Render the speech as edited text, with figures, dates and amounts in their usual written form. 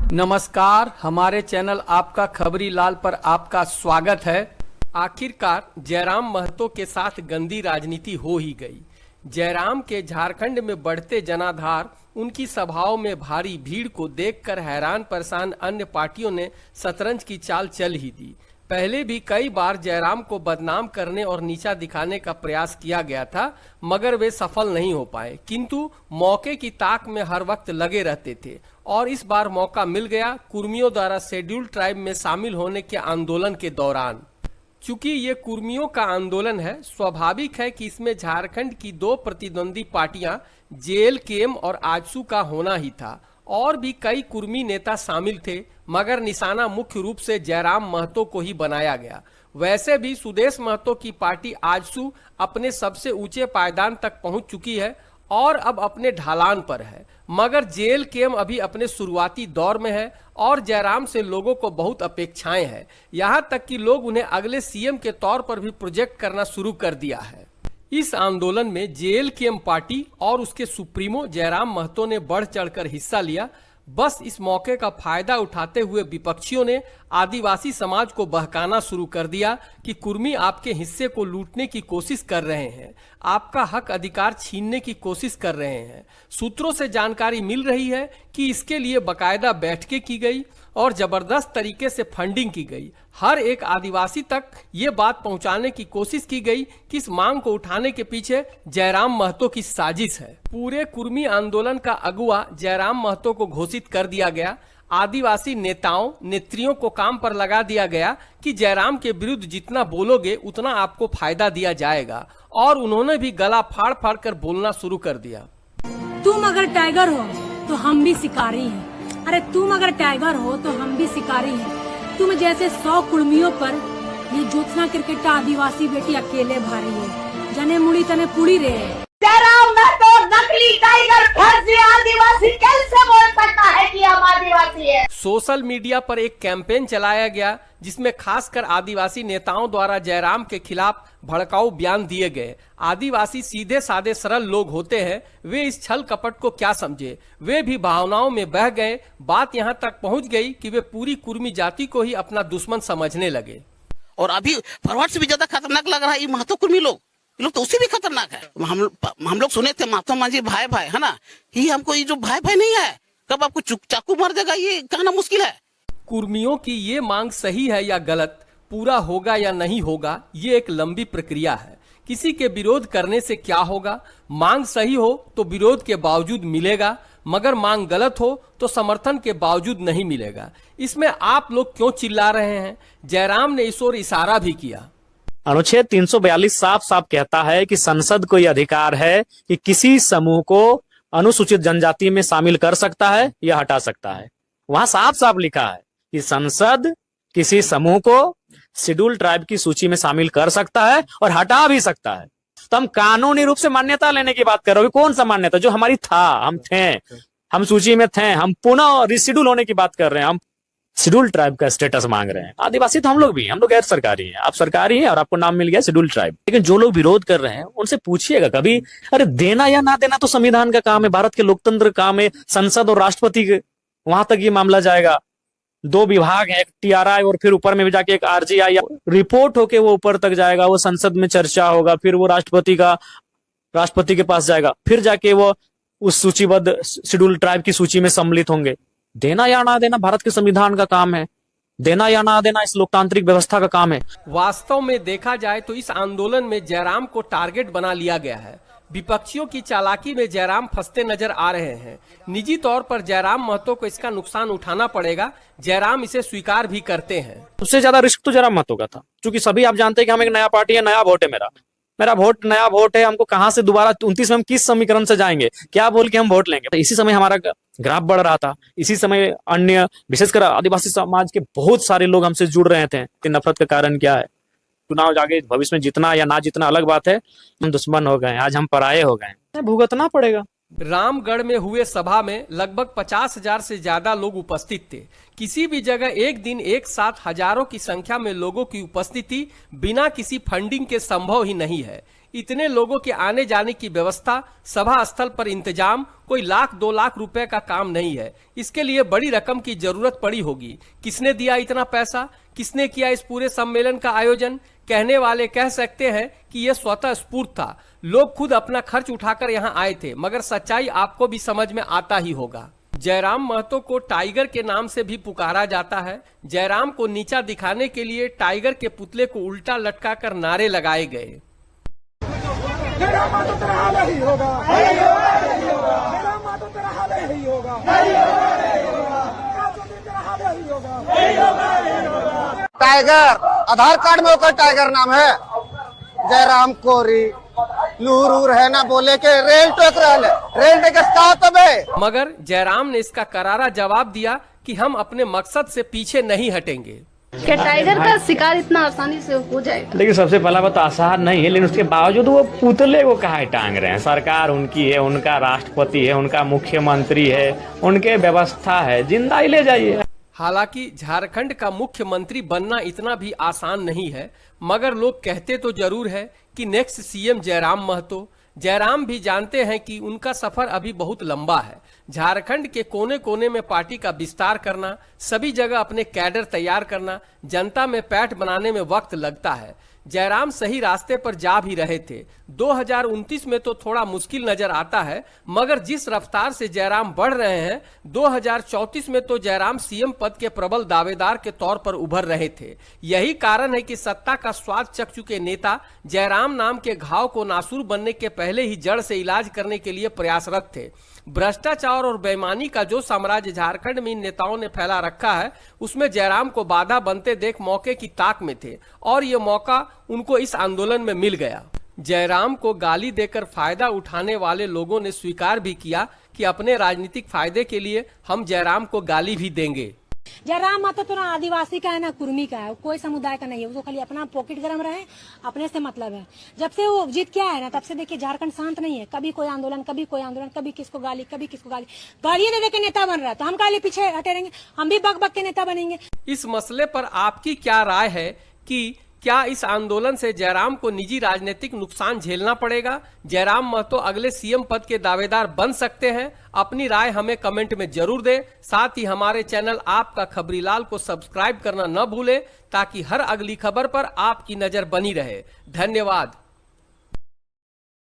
नमस्कार, हमारे चैनल आपका खबरी लाल पर आपका स्वागत है। आखिरकार जयराम महतो के साथ गंदी राजनीति हो ही गई। जयराम के झारखंड में बढ़ते जनाधार, उनकी सभाओं में भारी भीड़ को देखकर हैरान परेशान अन्य पार्टियों ने शतरंज की चाल चल ही दी। पहले भी कई बार जयराम को बदनाम करने और नीचा दिखाने का प्रयास किया गया था, मगर वे सफल नहीं हो पाए, किंतु मौके की ताक में हर वक्त लगे रहते थे। और इस बार मौका मिल गया कुर्मियों द्वारा शेड्यूल ट्राइब में शामिल होने के आंदोलन के दौरान। चूंकि ये कुर्मियों का आंदोलन है, स्वाभाविक है कि इसमें झारखंड की दो प्रतिद्वंदी पार्टियां जेएलकेएम और आजसू का होना ही था। और भी कई कुर्मी नेता शामिल थे, मगर निशाना मुख्य रूप से जयराम महतो को ही बनाया गया। वैसे भी सुदेश महतो की पार्टी आजसू अपने सबसे ऊंचे पायदान तक पहुंच चुकी है और अब अपने ढलान पर है, मगर जेएलकेएम अभी अपने शुरुआती दौर में है और जयराम से लोगों को बहुत अपेक्षाएं हैं। यहां तक कि लोग उन्हें अगले सीएम के तौर पर भी प्रोजेक्ट करना शुरू कर दिया है। इस आंदोलन में जेएलकेएम पार्टी और उसके सुप्रीमो जयराम महतो ने बढ़ चढ़कर हिस्सा लिया। बस इस मौके का फायदा उठाते हुए विपक्षियों ने आदिवासी समाज को बहकाना शुरू कर दिया कि कुर्मी आपके हिस्से को लूटने की कोशिश कर रहे हैं, आपका हक अधिकार छीनने की कोशिश कर रहे हैं। सूत्रों से जानकारी मिल रही है कि इसके लिए बकायदा बैठकें की गई और जबरदस्त तरीके से फंडिंग की गई। हर एक आदिवासी तक ये बात पहुंचाने की कोशिश की गई कि इस मांग को उठाने के पीछे जयराम महतो की साजिश है। पूरे कुर्मी आंदोलन का अगुवा जयराम महतो को घोषित कर दिया गया। आदिवासी नेताओं नेत्रियों को काम पर लगा दिया गया कि जयराम के विरुद्ध जितना बोलोगे उतना आपको फायदा दिया जाएगा, और उन्होंने भी गला फाड़ फाड़ कर बोलना शुरू कर दिया। तुम अगर टाइगर हो तो हम भी शिकारी हैं। अरे तुम अगर टाइगर हो तो हम भी शिकारी हैं। तुम जैसे 100 कुर्मियों पर ये ज्योत्सना क्रिकेट आदिवासी बेटी अकेले भारी है। जने मुड़ी तने पुड़ी रे। जयराम महतो नकली टाइगर फर्जी आदिवासी कैसे बोल सकता है कि हम आदिवासी है। सोशल मीडिया पर एक कैंपेन चलाया गया जिसमें खासकर आदिवासी नेताओं द्वारा जयराम के खिलाफ भड़काऊ बयान दिए गए। आदिवासी सीधे साधे सरल लोग होते हैं, वे इस छल कपट को क्या समझे। वे भी भावनाओं में बह गए। बात यहां तक पहुंच गई कि वे पूरी कुर्मी जाति को ही अपना दुश्मन समझने लगे। और अभी फॉरवर्ड से भी ज्यादा खतरनाक लग रहा है ये महतो कुर्मी लोग तो उससे भी खतरनाक है। हम लोग सुने थे महात्मा मांझी भाई भाई है ना, ये हमको ये जो भाई भाई नहीं है, कब आपको चाकू मार देगा ये कहना मुश्किल है। कुर्मियों की ये मांग सही है या गलत, पूरा होगा या नहीं होगा, ये एक लंबी प्रक्रिया है। किसी के विरोध करने से क्या होगा? मांग सही हो तो विरोध के बावजूद मिलेगा, मगर मांग गलत हो तो समर्थन के बावजूद नहीं मिलेगा। इसमें आप लोग क्यों चिल्ला रहे हैं? जयराम ने इस ओर इशारा भी किया। अनुच्छेद 342 साफ साफ कहता है कि संसद को यह अधिकार है कि किसी समूह को अनुसूचित जनजाति में शामिल कर सकता है या हटा सकता है। वहां साफ साफ लिखा है कि संसद किसी समूह को शेड्यूल ट्राइब की सूची में शामिल कर सकता है और हटा भी सकता है। तो हम कानूनी रूप से मान्यता लेने की बात कर रहे हो। कौन सा मान्यता? जो हमारी था, हम थे, हम सूची में थे, हम पुनः रिशेड्यूल होने की बात कर रहे हैं। हम शेड्यूल ट्राइब का स्टेटस मांग रहे हैं। आदिवासी तो हम लोग भी हैं, हम लोग गैर सरकारी हैं। आप सरकारी हैं और आपको नाम मिल गया शेड्यूल ट्राइब। लेकिन जो लोग विरोध कर रहे हैं उनसे पूछिएगा कभी, अरे देना या ना देना तो संविधान का काम है, भारत के लोकतंत्र का काम है, संसद और राष्ट्रपति के वहां तक ये मामला जाएगा। 2 विभाग है, एक टीआरआई और फिर ऊपर में भी जाके एक आरजीआई रिपोर्ट होके वो ऊपर तक जाएगा, वो संसद में चर्चा होगा, फिर वो राष्ट्रपति के पास जाएगा, फिर जाके वो उस सूचीबद्ध शेड्यूल ट्राइब की सूची में सम्मिलित होंगे। देना या ना देना भारत के संविधान का काम है, देना या ना देना इस लोकतांत्रिक व्यवस्था का काम है। वास्तव में देखा जाए तो इस आंदोलन में जयराम को टारगेट बना लिया गया है। विपक्षियों की चालाकी में जयराम फंसते नजर आ रहे हैं। निजी तौर पर जयराम महतो को इसका नुकसान उठाना पड़ेगा। जयराम इसे स्वीकार भी करते हैं। उससे ज्यादा रिस्क तो जयराम महतो का था, क्योंकि सभी आप जानते हैं कि हम एक नया पार्टी है, नया वोट है, मेरा वोट नया वोट है। हमको कहां से दोबारा 29 में हम किस समीकरण से जाएंगे, क्या बोल के हम वोट लेंगे? तो इसी समय हमारा ग्राफ बढ़ रहा था। इसी समय अन्य विशेषकर आदिवासी समाज के बहुत सारे लोग हमसे जुड़ रहे थे। नफरत का कारण क्या है? चुनाव जाके भविष्य में जितना या ना जितना अलग बात है, हम दुश्मन हो गए, आज हम पराये हो गए, भुगतना पड़ेगा। रामगढ़ में हुए सभा में लगभग 50,000 से ज्यादा लोग उपस्थित थे। किसी भी जगह एक दिन एक साथ हजारों की संख्या में लोगों की उपस्थिति बिना किसी फंडिंग के संभव ही नहीं है। इतने लोगों के आने जाने की व्यवस्था, सभा स्थल पर इंतजाम कोई 1-2 लाख रुपए का काम नहीं है। इसके लिए बड़ी रकम की जरूरत पड़ी होगी। किसने दिया इतना पैसा? किसने किया इस पूरे सम्मेलन का आयोजन? कहने वाले कह सकते हैं कि यह स्वतः स्फूर्त था। लोग खुद अपना खर्च उठाकर यहाँ आए थे, मगर सच्चाई आपको भी समझ में आता ही होगा। जयराम महतो को टाइगर के नाम से भी पुकारा जाता है। जयराम को नीचा दिखाने के लिए टाइगर के पुतले को उल्टा लटकाकर नारे लगाए गए। जयराम महतो तेरा हाल ही होगा, जयराम महतो तेरा हाल ही होगा, टाइगर आधार कार्ड में होकर टाइगर नाम है। जयराम कोरी लूर है ना बोले के रेल टोक रेल टेक। मगर जयराम ने इसका करारा जवाब दिया कि हम अपने मकसद से पीछे नहीं हटेंगे। क्या टाइगर का शिकार इतना आसानी से हो जाएगा? लेकिन सबसे पहला बात तो आसान नहीं है, लेकिन उसके बावजूद वो पुतले को कहाँ टांग रहे हैं? सरकार उनकी है, उनका राष्ट्रपति है, उनका मुख्यमंत्री है, उनके व्यवस्था है, जिंदा ही ले जाइए। हालांकि झारखंड का मुख्यमंत्री बनना इतना भी आसान नहीं है, मगर लोग कहते तो जरूर है कि नेक्स्ट सीएम जयराम महतो। जयराम भी जानते हैं कि उनका सफर अभी बहुत लंबा है। झारखंड के कोने कोने में पार्टी का विस्तार करना, सभी जगह अपने कैडर तैयार करना, जनता में पैठ बनाने में वक्त लगता है। जयराम सही रास्ते पर जा भी रहे थे। 2029 में तो थोड़ा मुश्किल नजर आता है, मगर जिस रफ्तार से जयराम बढ़ रहे हैं, 2034 में तो जयराम सीएम पद के प्रबल दावेदार के तौर पर उभर रहे थे। यही कारण है कि सत्ता का स्वाद चख चुके नेता जयराम नाम के घाव को नासूर बनने के पहले ही जड़ से इलाज करने के लिए प्रयासरत थे। भ्रष्टाचार और बेईमानी का जो साम्राज्य झारखंड में इन नेताओं ने फैला रखा है, उसमें जयराम को बाधा बनते देख मौके की ताक में थे और ये मौका उनको इस आंदोलन में मिल गया। जयराम को गाली देकर फायदा उठाने वाले लोगों ने स्वीकार भी किया कि अपने राजनीतिक फायदे के लिए हम जयराम को गाली भी देंगे। जयराम महतो तो ना आदिवासी का है ना कुर्मी का है, कोई समुदाय का नहीं है। उसको खाली अपना पॉकेट गरम रहे, अपने से मतलब है। जब से वो जीत क्या है ना, तब से देखिए झारखंड शांत नहीं है। कभी कोई आंदोलन, कभी कोई आंदोलन, कभी किसको गाली, कभी किसको गाली। गालियां दे दे के नेता बन रहा है, तो हम गाली पीछे हटे रहेंगे? हम भी बक बक के नेता बनेंगे। इस मसले पर आपकी क्या राय है कि क्या इस आंदोलन से जयराम को निजी राजनीतिक नुकसान झेलना पड़ेगा? जयराम महतो अगले सीएम पद के दावेदार बन सकते हैं? अपनी राय हमें कमेंट में जरूर दें। साथ ही हमारे चैनल आपका खबरीलाल को सब्सक्राइब करना न भूलें, ताकि हर अगली खबर पर आपकी नजर बनी रहे। धन्यवाद।